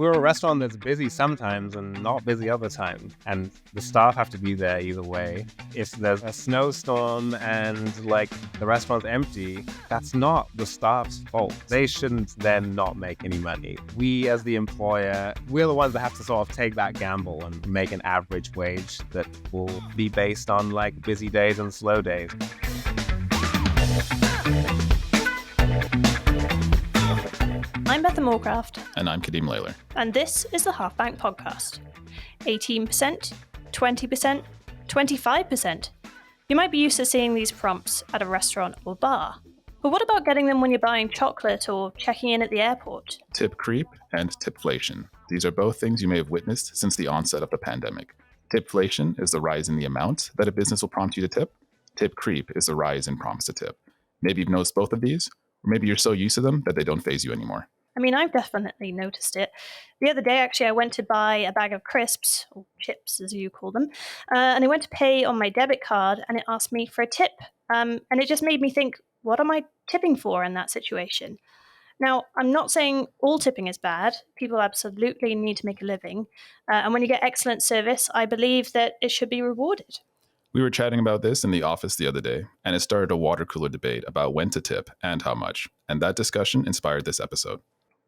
we're a restaurant that's busy sometimes and not busy other times. And the staff have to be there either way. If there's a snowstorm and like the restaurant's empty, that's not the staff's fault. They shouldn't then not make any money. We as the employer, we're the ones that have to sort of take that gamble and make an average wage that will be based on like busy days and slow days. I'm Bethan Moorcraft. And I'm Kadeem Layler. And this is the Half Bank Podcast. 18%, 20%, 25%. You might be used to seeing these prompts at a restaurant or bar. But what about getting them when you're buying chocolate or checking in at the airport? Tip creep and tipflation. These are both things you may have witnessed since the onset of the pandemic. Tipflation is the rise in the amount that a business will prompt you to tip. Tip creep is the rise in prompts to tip. Maybe you've noticed both of these, or maybe you're so used to them that they don't faze you anymore. I mean, I've definitely noticed it. The other day, actually, I went to buy a bag of crisps, or chips as you call them, and I went to pay on my debit card, and it asked me for a tip. And it just made me think, what am I tipping for in that situation? Now, I'm not saying all tipping is bad. People absolutely need to make a living. And when you get excellent service, I believe that it should be rewarded. We were chatting about this in the office the other day, and it started a water cooler debate about when to tip and how much. And that discussion inspired this episode.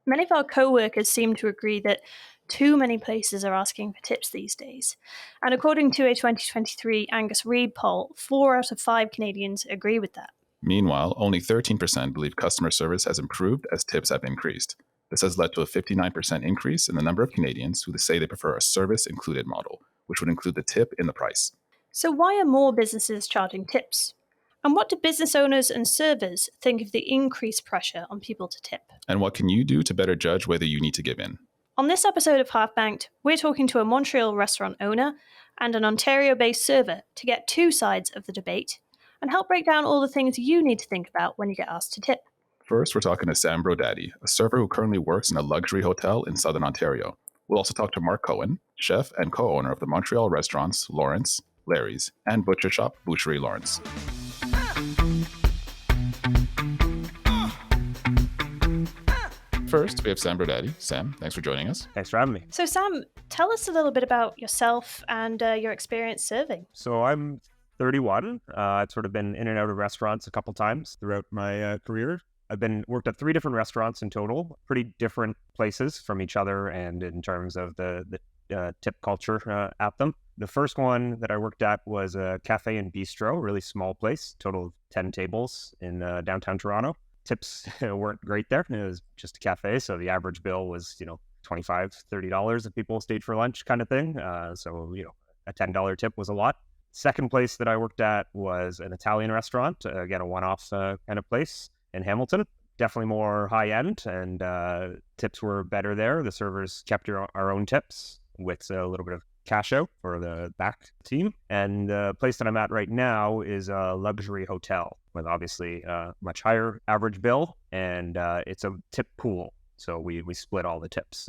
Many of our co-workers seem to agree that too many places are asking for tips these days. And according to a 2023 Angus Reid poll, 4 out of 5 Canadians agree with that. Meanwhile, only 13% believe customer service has improved as tips have increased. This has led to a 59% increase in the number of Canadians who say they prefer a service-included model, which would include the tip in the price. So why are more businesses charging tips? And what do business owners and servers think of the increased pressure on people to tip? And what can you do to better judge whether you need to give in? On this episode of Half Banked, we're talking to a Montreal restaurant owner and an Ontario-based server to get two sides of the debate and help break down all the things you need to think about when you get asked to tip. First, we're talking to Sam Brodaddy, a server who currently works in a luxury hotel in Southern Ontario. We'll also talk to Marc Cohen, chef and co-owner of the Montreal restaurants Lawrence, Larry's, and butcher shop Boucherie Lawrence. First, we have Sam Brodaddy. Sam, thanks for joining us. Thanks for having me. So Sam, tell us a little bit about yourself and your experience serving. So I'm 31. I've sort of been in and out of restaurants a couple times throughout my career. I've worked at 3 different restaurants in total, pretty different places from each other and in terms of the tip culture at them. The first one that I worked at was a cafe and bistro, a really small place, total of 10 tables in downtown Toronto. Tips weren't great there. It was just a cafe, so the average bill was, $25, $30 if people stayed for lunch kind of thing. So, a $10 tip was a lot. Second place that I worked at was an Italian restaurant, again, a one-off kind of place in Hamilton. Definitely more high-end, and tips were better there. The servers kept our own tips with a little bit of cash out for the back team. And the place that I'm at right now is a luxury hotel with obviously a much higher average bill, and it's a tip pool. So we split all the tips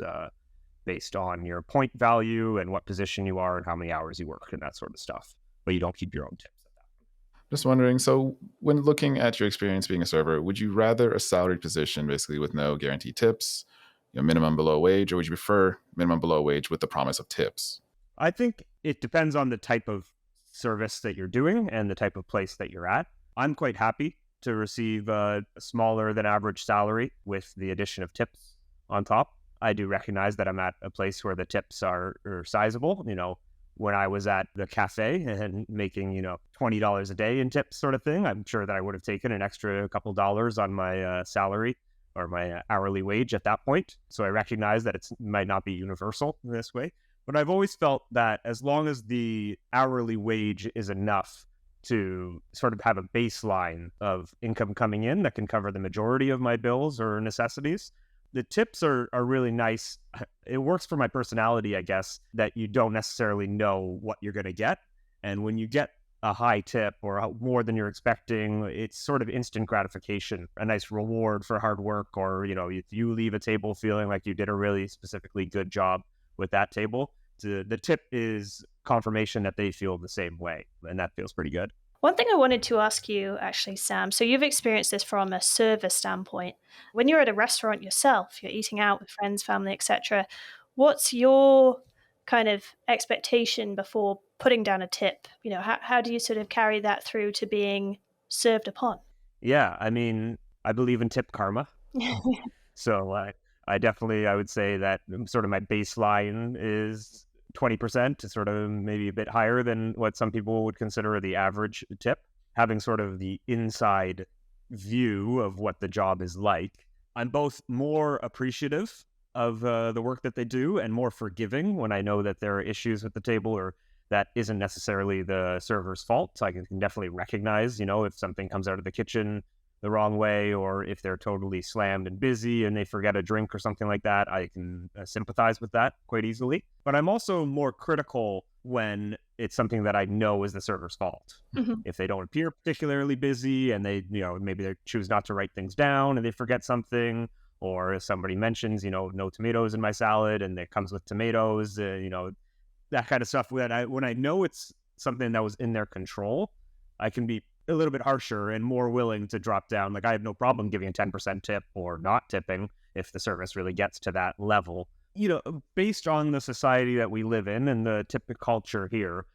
based on your point value and what position you are and how many hours you work and that sort of stuff. But you don't keep your own tips at that point. Just wondering, so when looking at your experience being a server, would you rather a salaried position basically with no guaranteed tips, minimum below wage, or would you prefer minimum below wage with the promise of tips? I think it depends on the type of service that you're doing and the type of place that you're at. I'm quite happy to receive a smaller than average salary with the addition of tips on top. I do recognize that I'm at a place where the tips are sizable. When I was at the cafe and making, $20 a day in tips sort of thing, I'm sure that I would have taken an extra couple dollars on my salary or my hourly wage at that point. So I recognize that it might not be universal in this way. But I've always felt that as long as the hourly wage is enough to sort of have a baseline of income coming in that can cover the majority of my bills or necessities, the tips are really nice. It works for my personality, I guess, that you don't necessarily know what you're going to get. And when you get a high tip or more than you're expecting, it's sort of instant gratification, a nice reward for hard work. Or, if you leave a table feeling like you did a really specifically good job with that table, the tip is confirmation that they feel the same way. And that feels pretty good. One thing I wanted to ask you, actually, Sam, so you've experienced this from a server standpoint. When you're at a restaurant yourself, you're eating out with friends, family, etc., What's your kind of expectation before putting down a tip? How do you sort of carry that through to being served upon? Yeah, I mean, I believe in tip karma. So I would say that sort of my baseline is 20% to sort of maybe a bit higher than what some people would consider the average tip. Having sort of the inside view of what the job is like, I'm both more appreciative of the work that they do and more forgiving when I know that there are issues with the table or that isn't necessarily the server's fault. So I can definitely recognize, if something comes out of the kitchen the wrong way, or if they're totally slammed and busy and they forget a drink or something like that, I can sympathize with that quite easily. But I'm also more critical when it's something that I know is the server's fault. Mm-hmm. If they don't appear particularly busy and they, maybe they choose not to write things down and they forget something, or if somebody mentions, no tomatoes in my salad and it comes with tomatoes, that kind of stuff. When I know it's something that was in their control, I can be a little bit harsher and more willing to drop down. Like I have no problem giving a 10% tip or not tipping if the service really gets to that level. Based on the society that we live in and the tip culture here,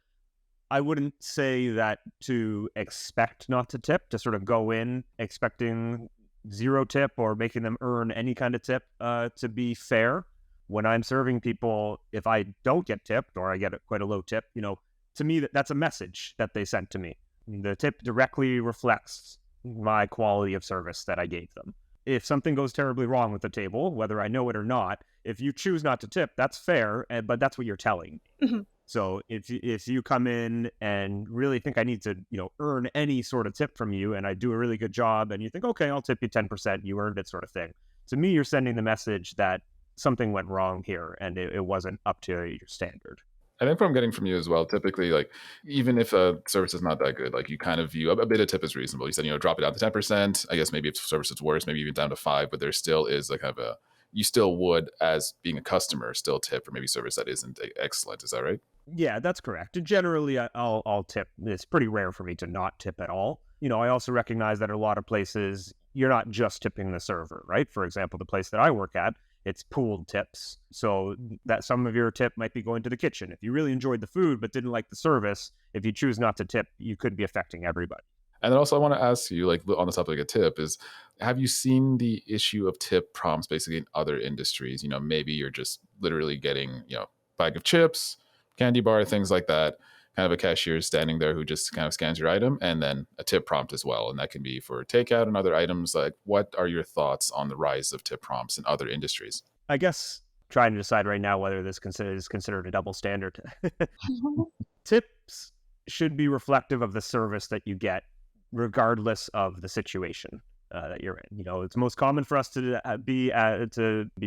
I wouldn't say that to expect not to tip, to sort of go in expecting zero tip or making them earn any kind of tip to be fair. When I'm serving people, if I don't get tipped or I get quite a low tip, to me, that's a message that they sent to me. The tip directly reflects my quality of service that I gave them. If something goes terribly wrong with the table, whether I know it or not, if you choose not to tip, that's fair, but that's what you're telling me. Mm-hmm. So if you come in and really think I need to, earn any sort of tip from you and I do a really good job and you think, okay, I'll tip you 10%, you earned it sort of thing. To me, you're sending the message that something went wrong here and it wasn't up to your standard. I think what I'm getting from you as well, typically, like, even if a service is not that good, like, you kind of view a bit of tip is reasonable. You said, drop it down to 10%. I guess maybe if service is worse, maybe even down to 5, but there still is like kind of you still would, as being a customer, still tip for maybe service that isn't excellent. Is that right? Yeah, that's correct. Generally, I'll tip. It's pretty rare for me to not tip at all. I also recognize that a lot of places, you're not just tipping the server, right? For example, the place that I work at, it's pooled tips. So that some of your tip might be going to the kitchen. If you really enjoyed the food but didn't like the service, if you choose not to tip, you could be affecting everybody. And then also I want to ask you, like, on the topic of tip is, have you seen the issue of tip prompts basically in other industries? Maybe you're just literally getting, bag of chips, candy bar, things like that. Kind of a cashier standing there who just kind of scans your item, and then a tip prompt as well. And that can be for takeout and other items. Like, what are your thoughts on the rise of tip prompts in other industries? I guess trying to decide right now whether this is considered a double standard. Tips should be reflective of the service that you get, regardless of the situation that you're in. It's most common for us to be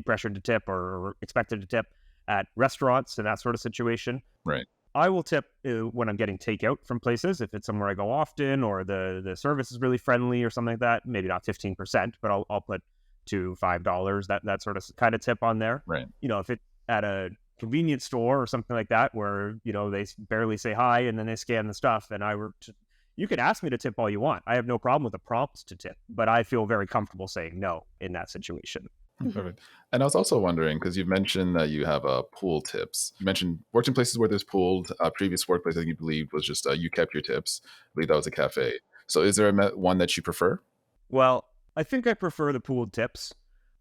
pressured to tip or expected to tip at restaurants and that sort of situation. Right. I will tip when I'm getting takeout from places, if it's somewhere I go often or the service is really friendly or something like that. Maybe not 15%, but I'll put to $5, that sort of kind of tip on there. Right. If it's at a convenience store or something like that where, they barely say hi and then they scan the stuff and you could ask me to tip all you want. I have no problem with the prompts to tip, but I feel very comfortable saying no in that situation. Perfect. And I was also wondering, because you've mentioned that you have pool tips. You mentioned worked in places where there's pooled. Previous workplace, I think you believed was just you kept your tips. I believe that was a cafe. So is there one that you prefer? Well, I think I prefer the pooled tips,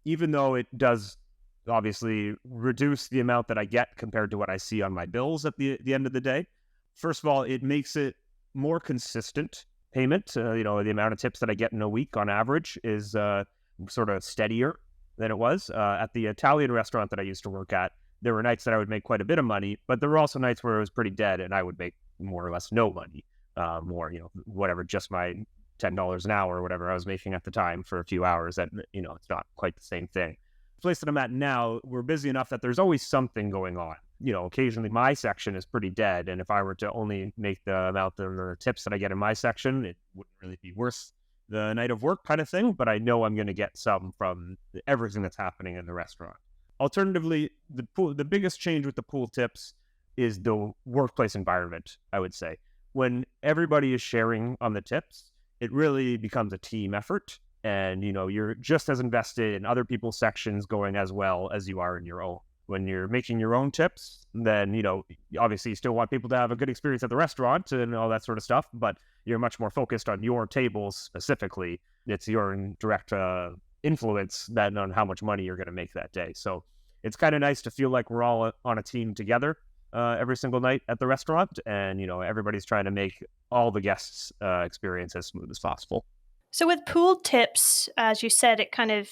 even though it does obviously reduce the amount that I get compared to what I see on my bills at the end of the day. First of all, it makes it more consistent payment. The amount of tips that I get in a week on average is sort of steadier than it was. At the Italian restaurant that I used to work at, there were nights that I would make quite a bit of money, but there were also nights where it was pretty dead and I would make more or less no money, whatever, just my $10 an hour or whatever I was making at the time for a few hours. That, it's not quite the same thing. The place that I'm at now, we're busy enough that there's always something going on. Occasionally my section is pretty dead, and if I were to only make the amount of the tips that I get in my section, it wouldn't really be worth the night of work kind of thing, but I know I'm going to get some from everything that's happening in the restaurant. Alternatively, the biggest change with the pool tips is the workplace environment, I would say. When everybody is sharing on the tips, it really becomes a team effort, and you're just as invested in other people's sections going as well as you are in your own, When you're making your own tips, then, obviously you still want people to have a good experience at the restaurant and all that sort of stuff, but you're much more focused on your tables specifically. It's your direct influence than on how much money you're going to make that day. So it's kind of nice to feel like we're all on a team together every single night at the restaurant, and everybody's trying to make all the guests' experience as smooth as possible. So with pooled tips, as you said, it kind of,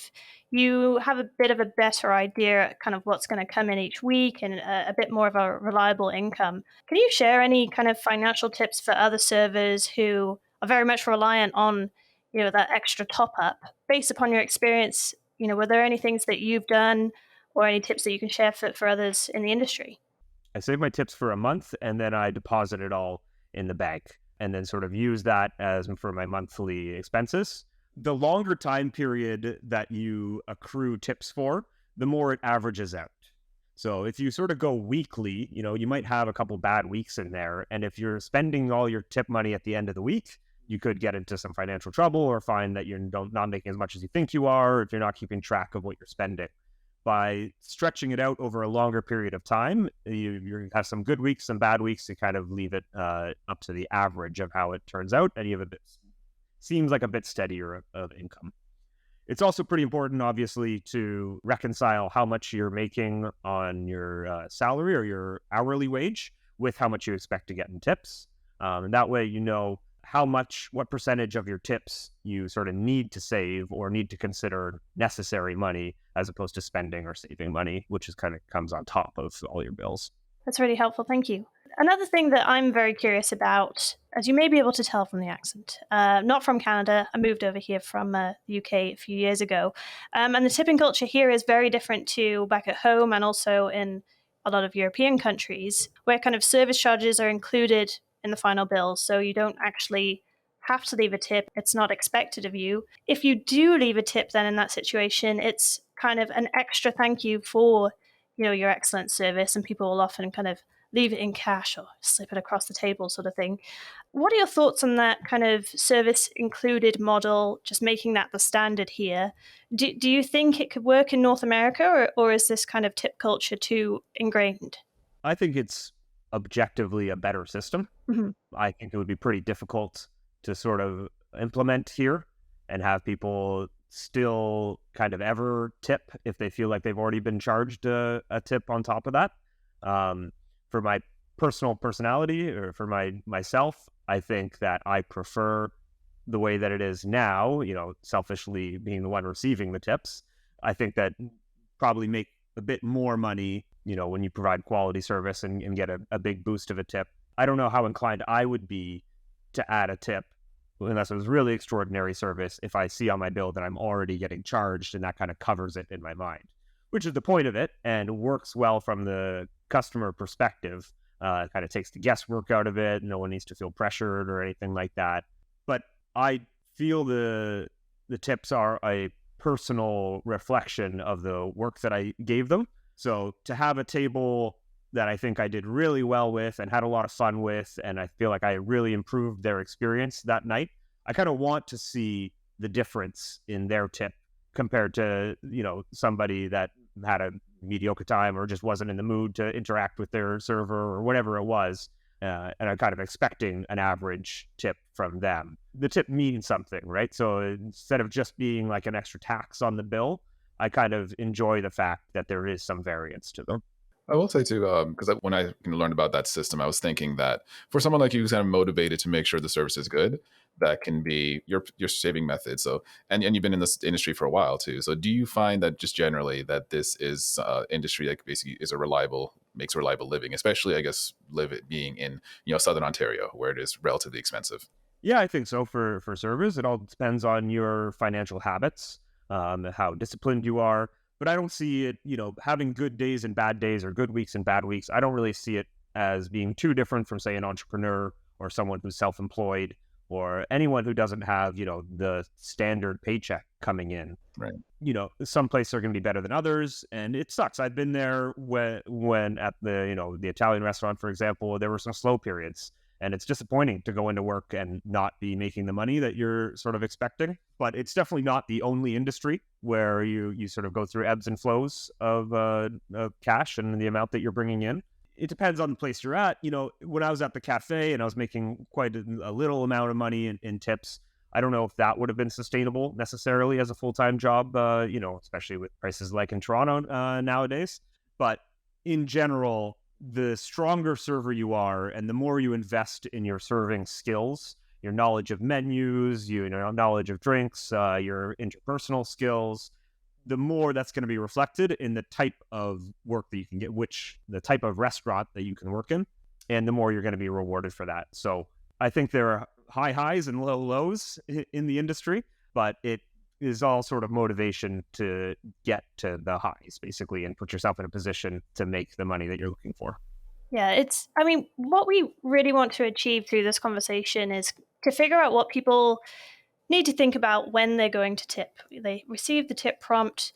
you have a bit of a better idea kind of what's going to come in each week and a bit more of a reliable income. Can you share any kind of financial tips for other servers who are very much reliant on, that extra top up? Based upon your experience, were there any things that you've done or any tips that you can share for others in the industry? I save my tips for a month, and then I deposit it all in the bank, and then sort of use that as for my monthly expenses. The longer time period that you accrue tips for, the more it averages out. So if you sort of go weekly, you might have a couple bad weeks in there. And if you're spending all your tip money at the end of the week, you could get into some financial trouble or find that you're not making as much as you think you are, if you're not keeping track of what you're spending. By stretching it out over a longer period of time, you have some good weeks, some bad weeks, to kind of leave it up to the average of how it turns out, and you have seems like a bit steadier of income. It's also pretty important, obviously, to reconcile how much you're making on your salary or your hourly wage with how much you expect to get in tips. And that way, what percentage of your tips you sort of need to save or need to consider necessary money as opposed to spending or saving money, which is kind of comes on top of all your bills. That's really helpful. Thank you. Another thing that I'm very curious about, as you may be able to tell from the accent, not from Canada. I moved over here from the UK a few years ago. And the tipping culture here is very different to back at home and also in a lot of European countries, where kind of service charges are included in the final bill. So you don't actually have to leave a tip. It's not expected of you. If you do leave a tip, then in that situation, it's kind of an extra thank you for, your excellent service, and people will often kind of leave it in cash or slip it across the table sort of thing. What are your thoughts on that kind of service included model, just making that the standard here? Do you think it could work in North America, or is this kind of tip culture too ingrained? I think it's objectively a better system. Mm-hmm. I think it would be pretty difficult to sort of implement here and have people still kind of ever tip if they feel like they've already been charged a tip on top of that. For my personality, or for myself, I think that I prefer the way that it is now, selfishly being the one receiving the tips. I think that probably make a bit more money, when you provide quality service and get a big boost of a tip. I don't know how inclined I would be to add a tip unless it was really extraordinary service if I see on my bill that I'm already getting charged, and that kind of covers it in my mind, which is the point of it and works well from the customer perspective. It kind of takes the guesswork out of it. No one needs to feel pressured or anything like that. But I feel the tips are a personal reflection of the work that I gave them. So to have a table that I think I did really well with and had a lot of fun with, and I feel like I really improved their experience that night, I kind of want to see the difference in their tip compared to, somebody that had a mediocre time or just wasn't in the mood to interact with their server or whatever it was. And I'm kind of expecting an average tip from them. The tip means something, right? So instead of just being like an extra tax on the bill, I kind of enjoy the fact that there is some variance to them. I will say too, because when I learned about that system, I was thinking that for someone like you who's kind of motivated to make sure the service is good, that can be your saving method. So, and you've been in this industry for a while too. So, do you find that just generally that this is industry that basically is makes a reliable living, especially I guess being in Southern Ontario where it is relatively expensive? Yeah, I think so. For service, it all depends on your financial habits, how disciplined you are. But I don't see it, having good days and bad days or good weeks and bad weeks. I don't really see it as being too different from, say, an entrepreneur or someone who's self-employed or anyone who doesn't have, the standard paycheck coming in. Right. Some places are going to be better than others, and it sucks. I've been there when at the, the Italian restaurant, for example, there were some slow periods. And it's disappointing to go into work and not be making the money that you're sort of expecting. But it's definitely not the only industry where you sort of go through ebbs and flows of cash and the amount that you're bringing in. It depends on the place you're at. When I was at the cafe and I was making quite a little amount of money in tips, I don't know if that would have been sustainable necessarily as a full-time job, especially with prices like in Toronto nowadays. But in general, the stronger server you are and the more you invest in your serving skills, your knowledge of menus, your knowledge of drinks, your interpersonal skills, the more that's going to be reflected in the type of work that you can get, the type of restaurant that you can work in, and the more you're going to be rewarded for that. So I think there are high highs and low lows in the industry, but it is all sort of motivation to get to the highs, basically, and put yourself in a position to make the money that you're looking for. Yeah, what we really want to achieve through this conversation is to figure out what people need to think about when they're going to tip. They receive the tip prompt,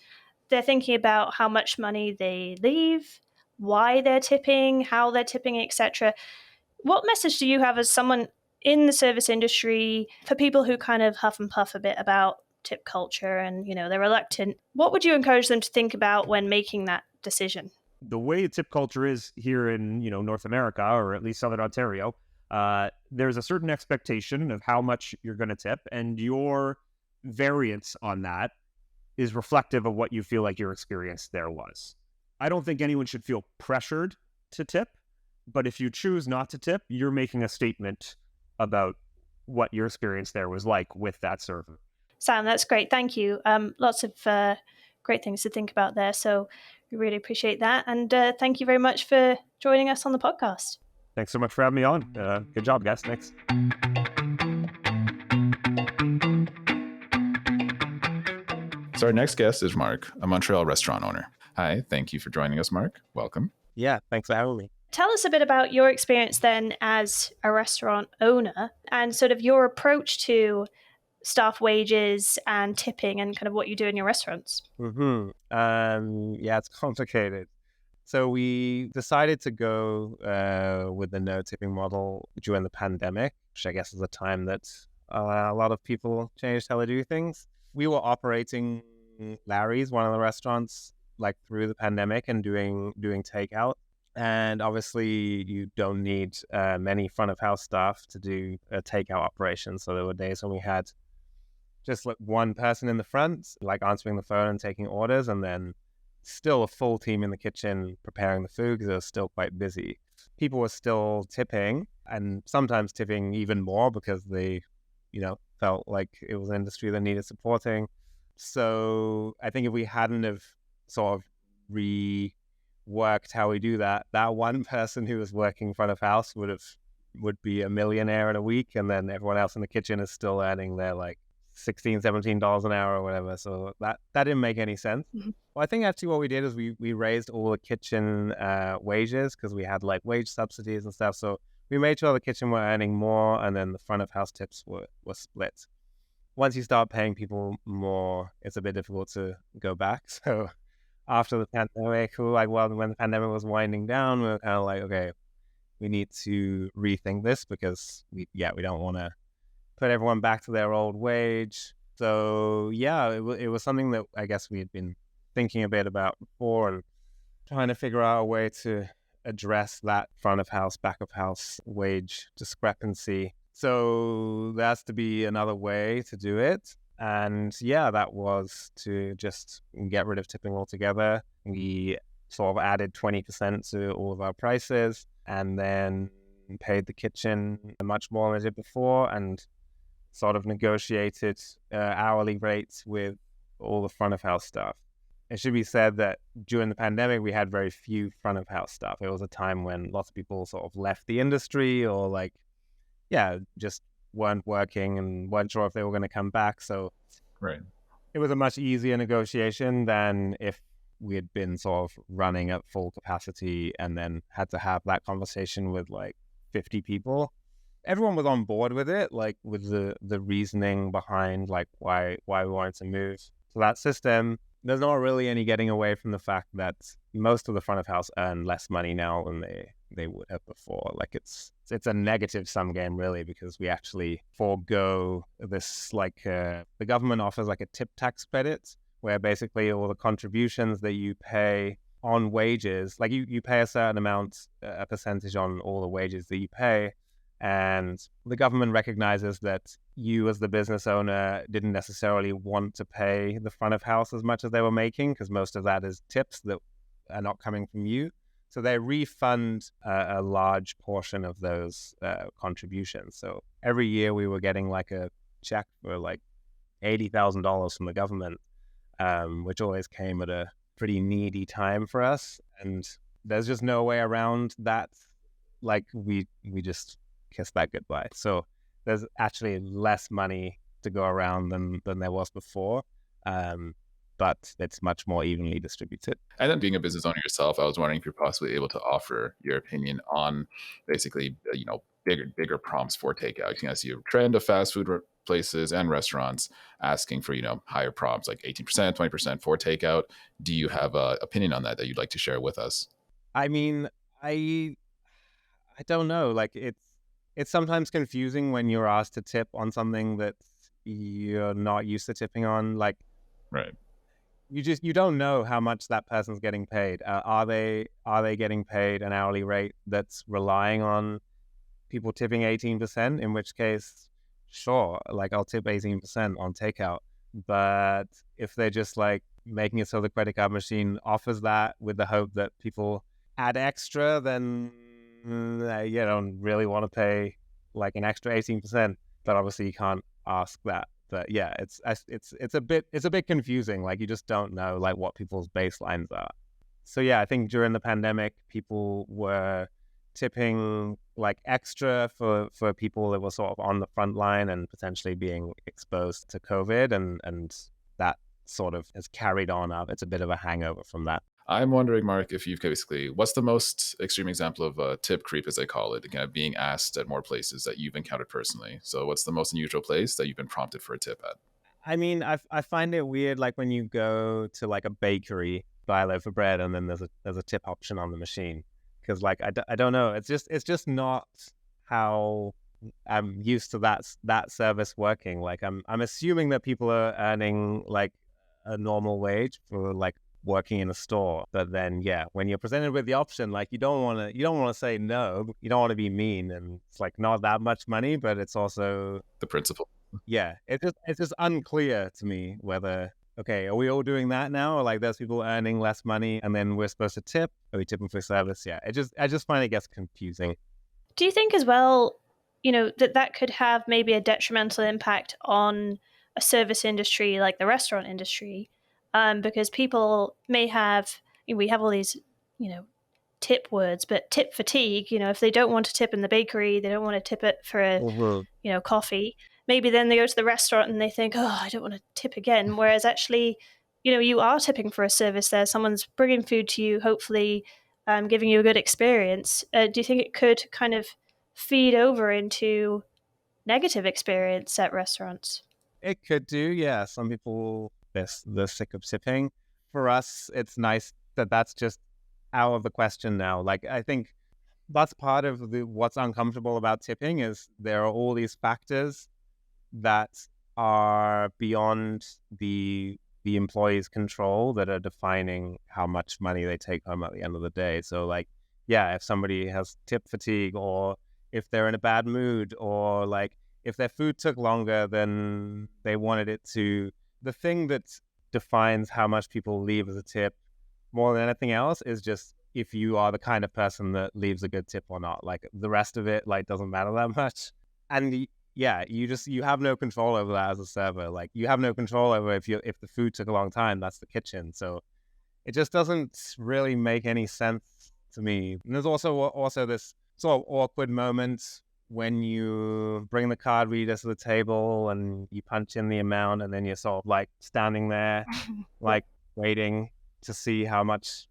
they're thinking about how much money they leave, why they're tipping, how they're tipping, etc. What message do you have as someone in the service industry for people who kind of huff and puff a bit about tip culture and, they're reluctant? What would you encourage them to think about when making that decision? The way tip culture is here in, North America, or at least Southern Ontario, there's a certain expectation of how much you're going to tip, and your variance on that is reflective of what you feel like your experience there was. I don't think anyone should feel pressured to tip, but if you choose not to tip, you're making a statement about what your experience there was like with that server. Sam, that's great. Thank you. Lots of great things to think about there. So we really appreciate that. And thank you very much for joining us on the podcast. Thanks so much for having me on. Good job, guys. Thanks. So our next guest is Marc, a Montreal restaurant owner. Hi, thank you for joining us, Marc. Welcome. Yeah, thanks for having me. Tell us a bit about your experience then as a restaurant owner and sort of your approach to staff wages and tipping and kind of what you do in your restaurants. Yeah, it's complicated. So we decided to go with the no tipping model during the pandemic, which I guess is a time that a lot of people changed how they do things. We were operating Larry's, one of the restaurants, like through the pandemic and doing takeout. And obviously you don't need many front of house staff to do a takeout operation. So there were days when we had just like one person in the front, like answering the phone and taking orders, and then still a full team in the kitchen preparing the food because it was still quite busy. People were still tipping, and sometimes tipping even more because they, felt like it was an industry that needed supporting. So I think if we hadn't have sort of reworked how we do that, that one person who was working front of house would be a millionaire in a week, and then everyone else in the kitchen is still earning their like $16, $17 an hour or whatever. So that didn't make any sense. Mm-hmm. Well, I think actually what we did is we raised all the kitchen wages because we had like wage subsidies and stuff. So we made sure the kitchen were earning more, and then the front of house tips were split. Once you start paying people more, it's a bit difficult to go back. So after the pandemic, when the pandemic was winding down, we were kind of like, okay, we need to rethink this because we don't want to put everyone back to their old wage. So yeah, it was something that I guess we had been thinking a bit about before and trying to figure out a way to address that front of house, back of house wage discrepancy. So there has to be another way to do it. And yeah, that was to just get rid of tipping altogether. We sort of added 20% to all of our prices and then paid the kitchen much more than I did before, and sort of negotiated hourly rates with all the front of house staff. It should be said that during the pandemic, we had very few front of house staff. It was a time when lots of people sort of left the industry or just weren't working and weren't sure if they were going to come back. So right. It was a much easier negotiation than if we had been sort of running at full capacity and then had to have that conversation with like 50 people. Everyone was on board with it, like with the reasoning behind like why we wanted to move to that system. There's not really any getting away from the fact that most of the front of house earn less money now than they they would have before. Like it's a negative sum game really, because we actually forego this, like the government offers like a tip tax credit where basically all the contributions that you pay on wages, like you pay a certain amount, a percentage on all the wages that you pay. And the government recognizes that you as the business owner didn't necessarily want to pay the front of house as much as they were making, because most of that is tips that are not coming from you. So they refund a large portion of those contributions. So every year we were getting like a check for like $80,000 from the government, which always came at a pretty needy time for us. And there's just no way around that. Like we just kiss that goodbye. So there's actually less money to go around than there was before, but it's much more evenly distributed. And then being a business owner yourself, I was wondering if you're possibly able to offer your opinion on basically, bigger prompts for takeout. I see a trend of fast food places and restaurants asking for, higher prompts like 18%, 20% for takeout. Do you have an opinion on that you'd like to share with us? I mean, I don't know. Like it's sometimes confusing when you're asked to tip on something that you're not used to tipping on. Like, right. You don't know how much that person's getting paid. Are they getting paid an hourly rate that's relying on people tipping 18%? In which case, sure, like I'll tip 18% on takeout. But if they're just like making it so the credit card machine offers that with the hope that people add extra, then you don't really want to pay like an extra 18%. But obviously you can't ask that. But yeah, it's a bit confusing. Like you just don't know like what people's baselines are. So yeah, I think during the pandemic, people were tipping like extra for people that were sort of on the front line and potentially being exposed to COVID, and that sort of has carried on up. It's a bit of a hangover from that. I'm wondering, Mark, if you've basically, what's the most extreme example of tip creep, as they call it, kind of being asked at more places that you've encountered personally? So what's the most unusual place that you've been prompted for a tip at? I mean, I find it weird, like when you go to like a bakery, buy a loaf of bread, and then there's a tip option on the machine. Because like, I don't know, it's just not how I'm used to that service working. Like I'm assuming that people are earning like a normal wage for like working in a store, but then yeah, when you're presented with the option, like you don't want to say no, you don't want to be mean, and it's like not that much money, but it's also the principle. Yeah, it's just unclear to me whether, okay, are we all doing that now, or like there's people earning less money and then we're supposed to tip? Are we tipping for service? Yeah, I just find it gets confusing. Do you think as well, that could have maybe a detrimental impact on a service industry like the restaurant industry? Because people may have, we have all these, tip words, but tip fatigue, if they don't want to tip in the bakery, they don't want to tip it for a, coffee, maybe then they go to the restaurant and they think, oh, I don't want to tip again. Whereas actually, you are tipping for a service there. Someone's bringing food to you, hopefully giving you a good experience. Do you think it could kind of feed over into negative experience at restaurants? It could do, yeah. Some people, they're sick of tipping. For us, it's nice that that's just out of the question now. Like, I think that's part of what's uncomfortable about tipping is there are all these factors that are beyond the employee's control that are defining how much money they take home at the end of the day. So like, yeah, if somebody has tip fatigue, or if they're in a bad mood, or like if their food took longer than they wanted it to, the thing that defines how much people leave as a tip more than anything else is just if you are the kind of person that leaves a good tip or not. Like the rest of it like doesn't matter that much. And yeah, you have no control over that as a server. Like you have no control over if the food took a long time, that's the kitchen. So it just doesn't really make any sense to me. And there's also this sort of awkward moment when you bring the card reader to the table and you punch in the amount, and then you're sort of like standing there, like waiting to see how much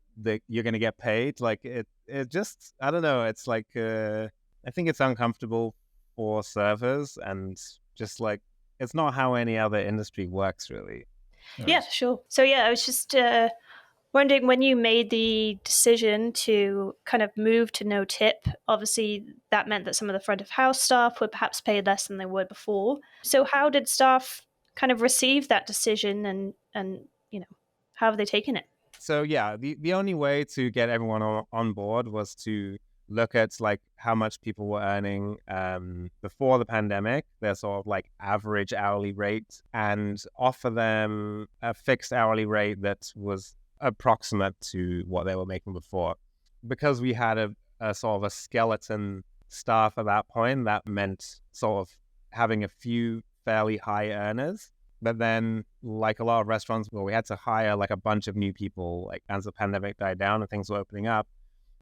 you're going to get paid. Like it just, I don't know. It's like, I think it's uncomfortable for servers, and just like, it's not how any other industry works really. Yeah, sure. So yeah, I was just Wondering, when you made the decision to kind of move to no tip, obviously that meant that some of the front of house staff would perhaps pay less than they would before. So how did staff kind of receive that decision, and how have they taken it? So yeah, the only way to get everyone on board was to look at like how much people were earning before the pandemic, their sort of like average hourly rate, and offer them a fixed hourly rate that was approximate to what they were making before. Because we had a sort of a skeleton staff at that point, that meant sort of having a few fairly high earners. But then, like a lot of restaurants, well, we had to hire like a bunch of new people, like as the pandemic died down and things were opening up.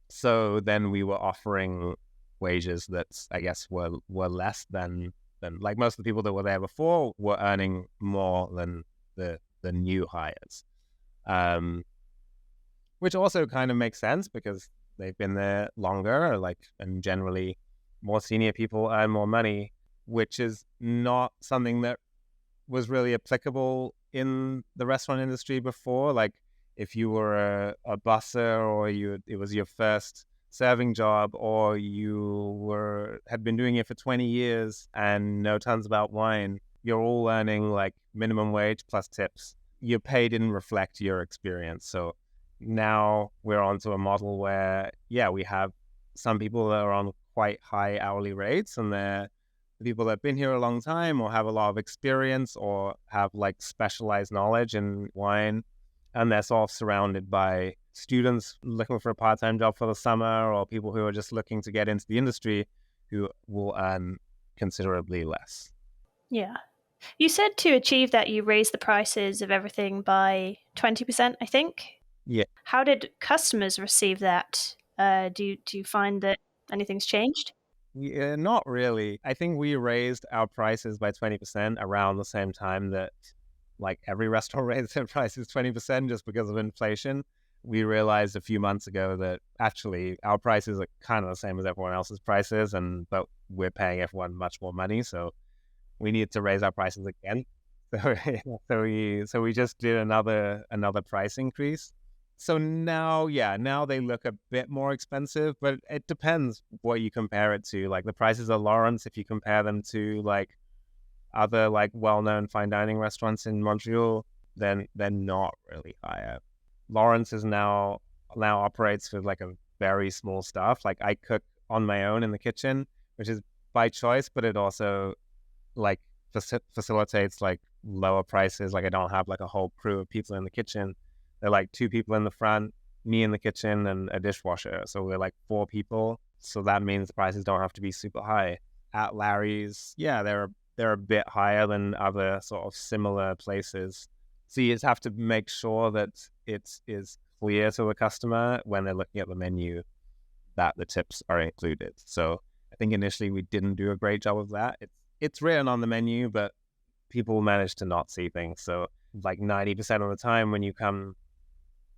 So then we were offering wages that I guess were less than like most of the people that were there before were earning more than the new hires, which also kind of makes sense because they've been there longer, like, and generally more senior people earn more money, which is not something that was really applicable in the restaurant industry before. Like if you were a busser, or it was your first serving job, or you had been doing it for 20 years and know tons about wine, you're all earning like minimum wage plus tips. Your pay didn't reflect your experience. So now we're onto a model where, yeah, we have some people that are on quite high hourly rates, and they're people that have been here a long time or have a lot of experience or have like specialized knowledge in wine, and they're sort of surrounded by students looking for a part-time job for the summer, or people who are just looking to get into the industry who will earn considerably less. Yeah. You said to achieve that you raised the prices of everything by 20%, I think. Yeah. How did customers receive that? Do you find that anything's changed? Yeah, not really. I think we raised our prices by 20% around the same time that like every restaurant raised their prices 20% just because of inflation. We realized a few months ago that actually our prices are kind of the same as everyone else's prices, but we're paying everyone much more money, so we need to raise our prices again. So we just did another price increase. So now they look a bit more expensive, but it depends what you compare it to. Like the prices of Lawrence, if you compare them to like other like well-known fine dining restaurants in Montreal, then they're not really higher. Lawrence is now operates with like a very small staff. Like I cook on my own in the kitchen, which is by choice, but it also like facilitates like lower prices. Like I don't have like a whole crew of people in the kitchen. They're like 2 people in the front, me in the kitchen, and a dishwasher. So we're like 4 people. So that means the prices don't have to be super high. At Larry's, yeah, they're a bit higher than other sort of similar places. So you just have to make sure that it is clear to the customer when they're looking at the menu that the tips are included. So I think initially we didn't do a great job of that. It's written on the menu, but people manage to not see things. So like 90% of the time when you come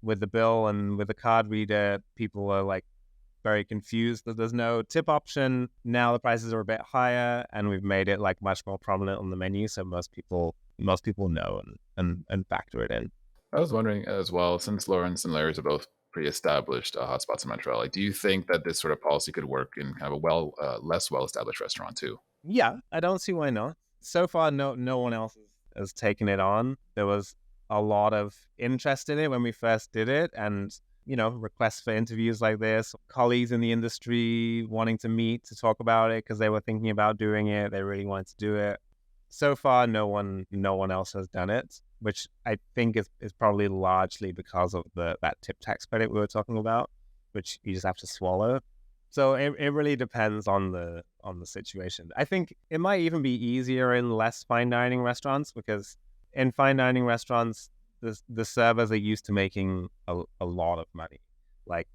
with the bill and with the card reader, people are like very confused that there's no tip option. Now the prices are a bit higher, and we've made it like much more prominent on the menu, so most people know and factor it in. I was wondering as well, since Lawrence and Larry's are both pretty established hotspots in Montreal, like, do you think that this sort of policy could work in kind of a less well-established restaurant too? Yeah, I don't see why not. So far, no one else has taken it on. There was a lot of interest in it when we first did it, and requests for interviews like this, colleagues in the industry wanting to meet to talk about it because they were thinking about doing it. They really wanted to do it. So far, no one else has done it, which I think is probably largely because of that tip tax credit we were talking about, which you just have to swallow. So it really depends on the situation. I think it might even be easier in less fine dining restaurants, because in fine dining restaurants, the servers are used to making a lot of money. Like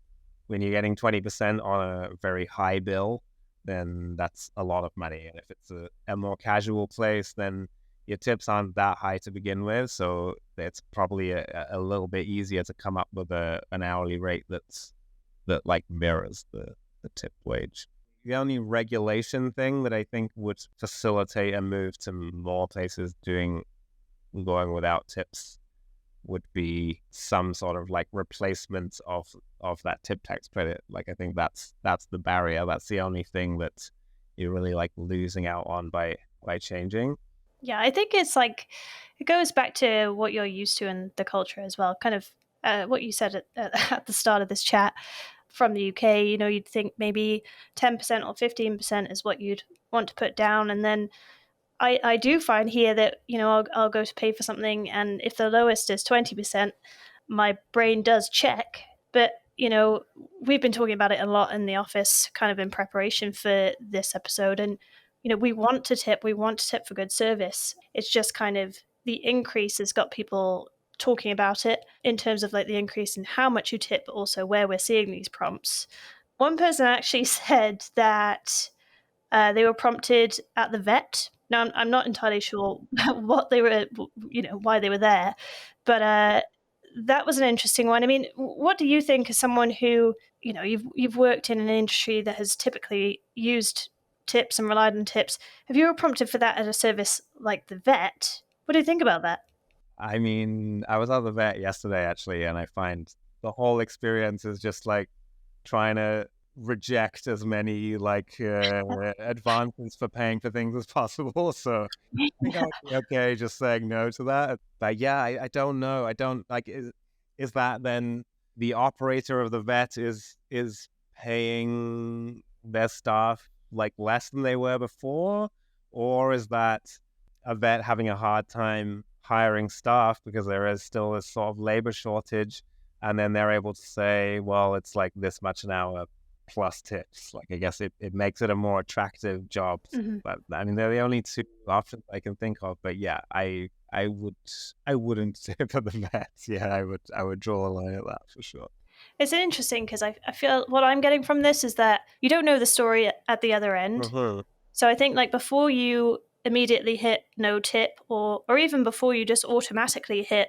when you're getting 20% on a very high bill, then that's a lot of money. And if it's a more casual place, then your tips aren't that high to begin with. So it's probably a little bit easier to come up with an hourly rate that like mirrors the tip wage. The only regulation thing that I think would facilitate a move to more places going without tips would be some sort of like replacement of that tip tax credit. Like I think that's the barrier. That's the only thing that you're really like losing out on by changing. Yeah, I think it's like it goes back to what you're used to in the culture as well. Kind of what you said at the start of this chat from the UK. You know, you'd think maybe 10% or 15% is what you'd want to put down, and then I do find here that, you know, I'll go to pay for something, and if the lowest is 20%, my brain does check. But, you know, we've been talking about it a lot in the office, kind of in preparation for this episode. And, you know, we want to tip for good service. It's just kind of the increase has got people talking about it in terms of like the increase in how much you tip, but also where we're seeing these prompts. One person actually said that they were prompted at the vet. Now, I'm not entirely sure what they were, you know, why they were there, but that was an interesting one. I mean, what do you think as someone who, you know, you've worked in an industry that has typically used tips and relied on tips? If you were prompted for that at a service like the vet, what do you think about that? I mean, I was at the vet yesterday actually, and I find the whole experience is just like trying to reject as many like advances for paying for things as possible. So I think I would be okay just saying no to that. But yeah, I don't know. I don't like is that then the operator of the vet is paying their staff like less than they were before, or is that a vet having a hard time hiring staff because there is still a sort of labor shortage, and then they're able to say, well, it's like this much an hour plus tips. Like I guess it makes it a more attractive job. Mm-hmm. But I mean, they're the only two options I can think of. But yeah, I wouldn't tip at the vets. Yeah, I would draw a line at that for sure. It's interesting because I feel what I'm getting from this is that you don't know the story at the other end. Mm-hmm. So I think like before you immediately hit no tip, or even before you just automatically hit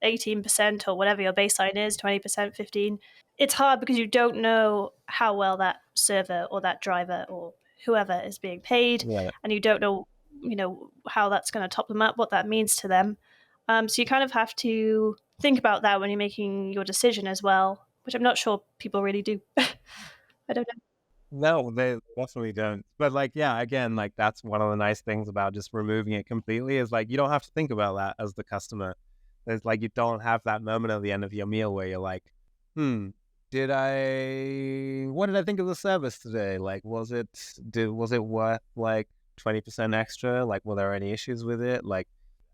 18% or whatever your baseline is, 20%, 15, it's hard because you don't know how well that server or that driver or whoever is being paid, Yeah. and you don't know, you know, how that's going to top them up, what that means to them. So you kind of have to think about that when you're making your decision as well, which I'm not sure people really do. I don't know. No, they definitely don't. But like, yeah, again, like that's one of the nice things about just removing it completely is like you don't have to think about that as the customer. There's like you don't have that moment at the end of your meal where you're like, what did I think of the service today? Like, was it worth like 20% extra? Like, were there any issues with it? Like,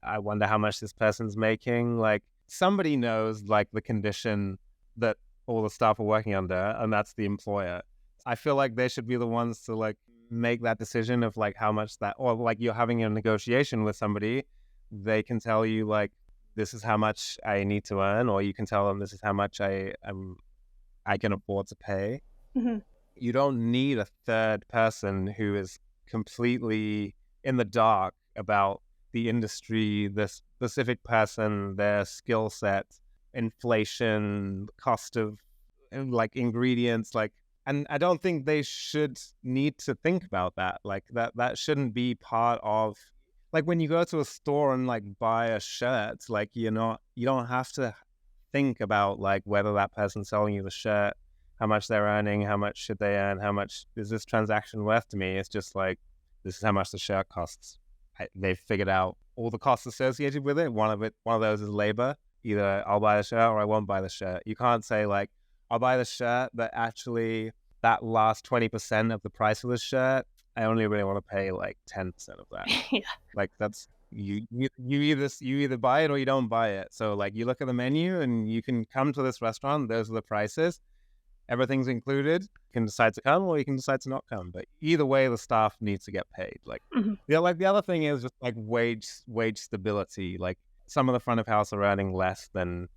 I wonder how much this person's making. Like, somebody knows like the condition that all the staff are working under, and that's the employer. I feel like they should be the ones to like make that decision of like how much that, or like you're having a negotiation with somebody, they can tell you like, this is how much I need to earn, or you can tell them this is how much I can afford to pay. Mm-hmm. You don't need a third person who is completely in the dark about the industry, the specific person, their skill set, inflation, cost of like ingredients, like. And I don't think they should need to think about that. Like that shouldn't be part of, like when you go to a store and like buy a shirt, like you don't have to think about like whether that person's selling you the shirt, how much they're earning, how much should they earn, how much is this transaction worth to me. It's just like, this is how much the shirt costs. They've figured out all the costs associated with it. One of those is labor. Either I'll buy the shirt or I won't buy the shirt. You can't say like, I'll buy the shirt, but actually that last 20% of the price of the shirt, I only really want to pay like 10% of that. Yeah. Like that's you either buy it or you don't buy it. So like you look at the menu and you can come to this restaurant, those are the prices, everything's included. You can decide to come or you can decide to not come. But either way, the staff needs to get paid. Like like the other thing is just like wage stability. Like some of the front of house are earning less than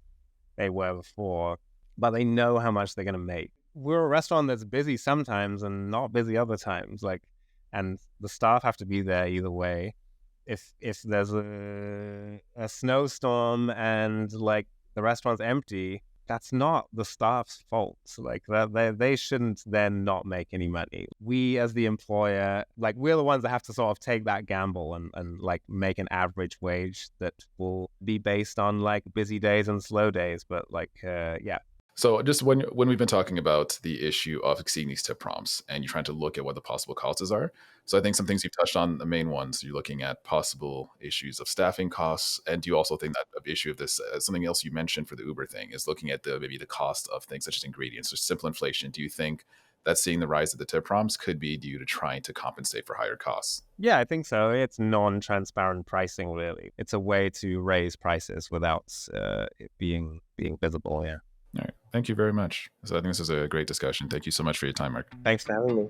they were before, but they know how much they're going to make. We're a restaurant that's busy sometimes and not busy other times. Like, and the staff have to be there either way. If there's a snowstorm and like the restaurant's empty, that's not the staff's fault. Like they shouldn't then not make any money. We as the employer, like we're the ones that have to sort of take that gamble and like make an average wage that will be based on like busy days and slow days. But like, yeah. So just when we've been talking about the issue of exceeding these tip prompts and you're trying to look at what the possible causes are. So I think some things you've touched on, the main ones, you're looking at possible issues of staffing costs. And do you also think that the issue of this, something else you mentioned for the Uber thing is looking at maybe the cost of things such as ingredients or simple inflation. Do you think that seeing the rise of the tip prompts could be due to trying to compensate for higher costs? Yeah, I think so. It's non-transparent pricing, really. It's a way to raise prices without it being visible, yeah. All right. Thank you very much. So I think this is a great discussion. Thank you so much for your time, Marc. Thanks for having me.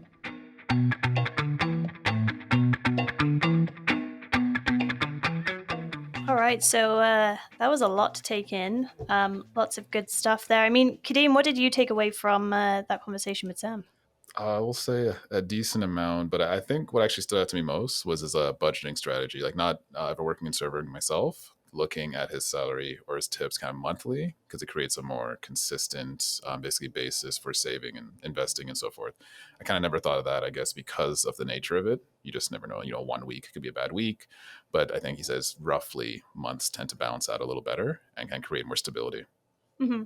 All right, so that was a lot to take in. Lots of good stuff there. I mean, Kadeem, what did you take away from that conversation with Sam? I will say a decent amount, but I think what actually stood out to me most was his budgeting strategy. Like not ever working in server myself, looking at his salary or his tips kind of monthly, because it creates a more consistent basically basis for saving and investing and so forth. I kind of never thought of that, I guess, because of the nature of it. You just never know. 1 week could be a bad week, but I think he says roughly months tend to balance out a little better and can create more stability. Mm-hmm.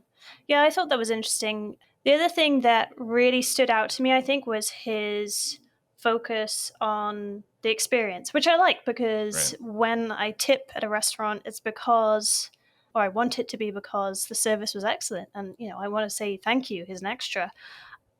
Yeah, I thought that was interesting. The other thing that really stood out to me, I think, was his focus on the experience, which I like because when I tip at a restaurant, it's because, or I want it to be because the service was excellent. And, I want to say thank you, here's an extra.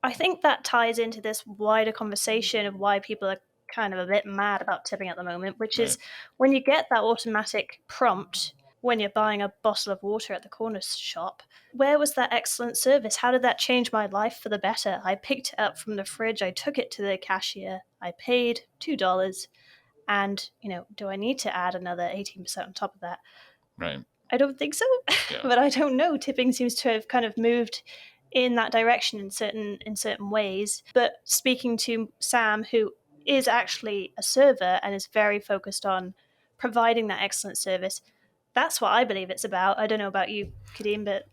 I think that ties into this wider conversation of why people are kind of a bit mad about tipping at the moment, which is when you get that automatic prompt when you're buying a bottle of water at the corner shop, where was that excellent service? How did that change my life for the better? I picked it up from the fridge, I took it to the cashier, I paid $2, and, do I need to add another 18% on top of that? Right. I don't think so, but I don't know. Tipping seems to have kind of moved in that direction in certain ways. But speaking to Sam, who is actually a server and is very focused on providing that excellent service, that's what I believe it's about. I don't know about you, Kadeem, but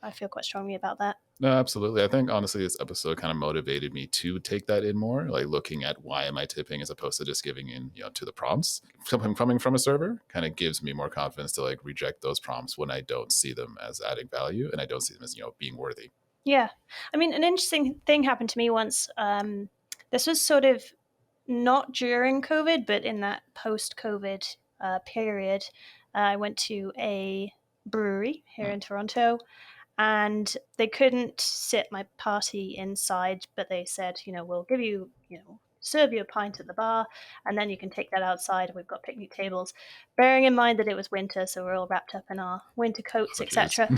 I feel quite strongly about that. No, absolutely. I think honestly, this episode kind of motivated me to take that in more, like looking at why am I tipping as opposed to just giving in, to the prompts. Coming from a server kind of gives me more confidence to like reject those prompts when I don't see them as adding value and I don't see them as being worthy. Yeah, I mean, an interesting thing happened to me once. This was sort of not during COVID, but in that post-COVID period. I went to a brewery here in Toronto, and they couldn't sit my party inside, but they said, we'll give you, serve you a pint at the bar, and then you can take that outside. We've got picnic tables. Bearing in mind that it was winter, so we're all wrapped up in our winter coats, etc.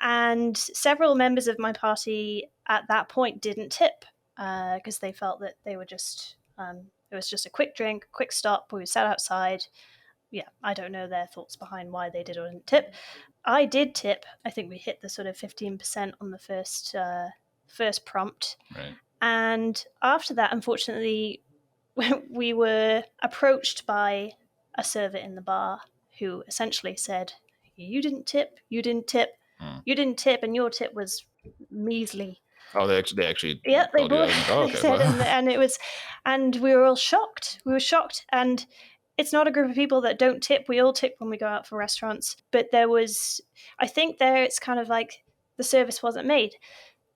And several members of my party at that point didn't tip because they felt that they were just, it was just a quick drink, quick stop. We sat outside. Yeah, I don't know their thoughts behind why they did or didn't tip. I did tip. I think we hit the sort of 15% on the first prompt. Right. And after that, unfortunately, we were approached by a server in the bar who essentially said, you didn't tip, you didn't tip, you didn't tip, and your tip was measly. Oh, they actually. Yeah, they both. Okay. They said, and it was, and we were all shocked. We were shocked, and it's not a group of people that don't tip. We all tip when we go out for restaurants. But I think it's kind of like the service wasn't made.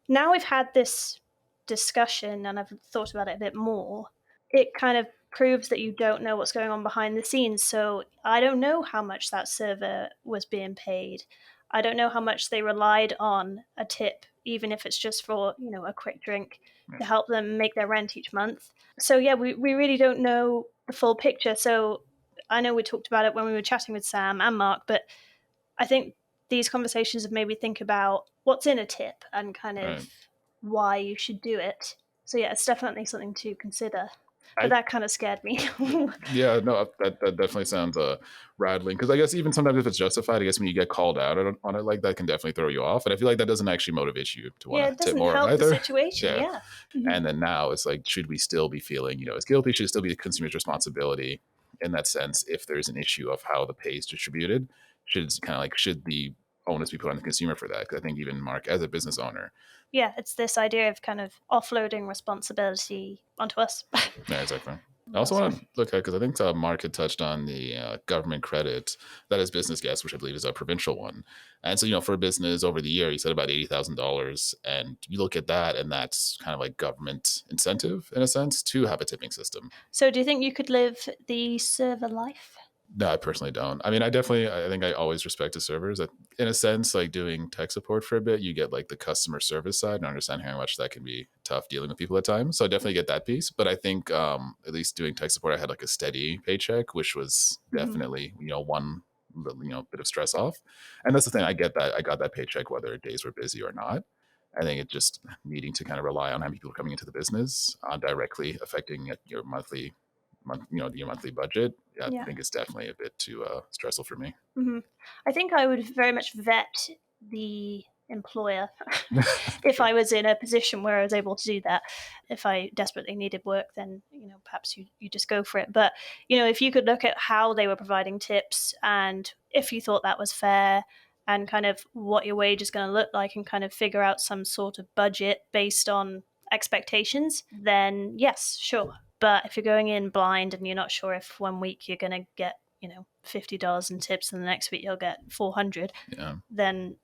Now we've had this discussion and I've thought about it a bit more. It kind of proves that you don't know what's going on behind the scenes. So I don't know how much that server was being paid. I don't know how much they relied on a tip, even if it's just for, a quick drink to help them make their rent each month. So yeah, we really don't know the full picture. So I know we talked about it when we were chatting with Sam and Marc, but I think these conversations have made me think about what's in a tip and kind of why you should do it. So yeah, it's definitely something to consider. But that kind of scared me. Yeah, no, that definitely sounds rattling. Because I guess even sometimes if it's justified, I guess when you get called out on it, like that can definitely throw you off. And I feel like that doesn't actually motivate you to want to tip more help either. The situation, yeah. Mm-hmm. And then now it's like, should we still be feeling, as guilty? Should it still be the consumer's responsibility in that sense? If there's an issue of how the pay is distributed, should the onus we put on the consumer for that. Because I think even Mark, as a business owner, Yeah, it's this idea of kind of offloading responsibility onto us. yeah, exactly. I also want to look at, because I think Mark had touched on the government credit that is business gas, which I believe is a provincial one. And so, for a business over the year, he said about $80,000. And you look at that, and that's kind of like government incentive in a sense to have a tipping system. So do you think you could live the server life? No, I personally don't. I mean, I think I always respect the servers. In a sense, like doing tech support for a bit, you get like the customer service side and understand how much that can be tough dealing with people at times. So I definitely get that piece. But I think at least doing tech support, I had like a steady paycheck, which was definitely, one bit of stress off. And that's the thing. I get that. I got that paycheck whether days were busy or not. I think it's just needing to kind of rely on how many people are coming into the business, directly affecting your monthly budget. I think it's definitely a bit too stressful for me. I think I would very much vet the employer if I was in a position where I was able to do that. If I desperately needed work, then perhaps you just go for it. But if you could look at how they were providing tips and if you thought that was fair and kind of what your wage is going to look like and kind of figure out some sort of budget based on expectations, then yes, sure. But if you're going in blind and you're not sure if 1 week you're going to get $50 in tips and the next week you'll get $400, then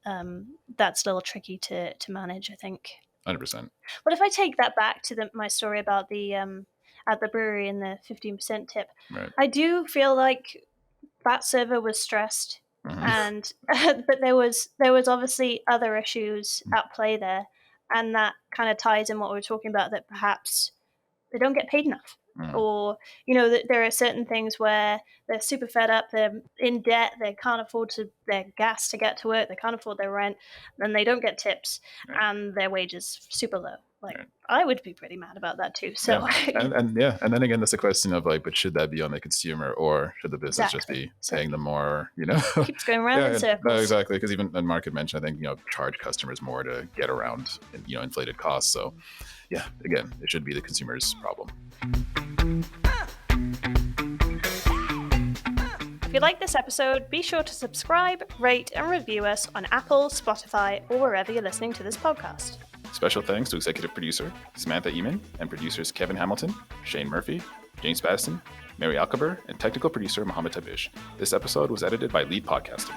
that's a little tricky to manage, I think. 100%. But if I take that back to my story about the at the brewery and the 15% tip, right. I do feel like that server was stressed, and but there was obviously other issues at play there, and that kind of ties in what we were talking about, that perhaps they don't get paid enough. Or, there are certain things where they're super fed up, they're in debt, they can't afford their gas to get to work, they can't afford their rent, and they don't get tips, and their wage is super low. I would be pretty mad about that too. So and then again, that's a question of like, but should that be on the consumer or should the business just be paying them more? Keeps going around in circles. No, exactly, because even Mark had mentioned, I think charge customers more to get around inflated costs. So yeah, again, it should be the consumer's problem. If you like this episode, be sure to subscribe, rate, and review us on Apple, Spotify, or wherever you're listening to this podcast. Special thanks to executive producer Samantha Eamon and producers Kevin Hamilton, Shane Murphy, James Baston, Mary Alcaber, and technical producer Mohammed Tabish. This episode was edited by Lead Podcaster.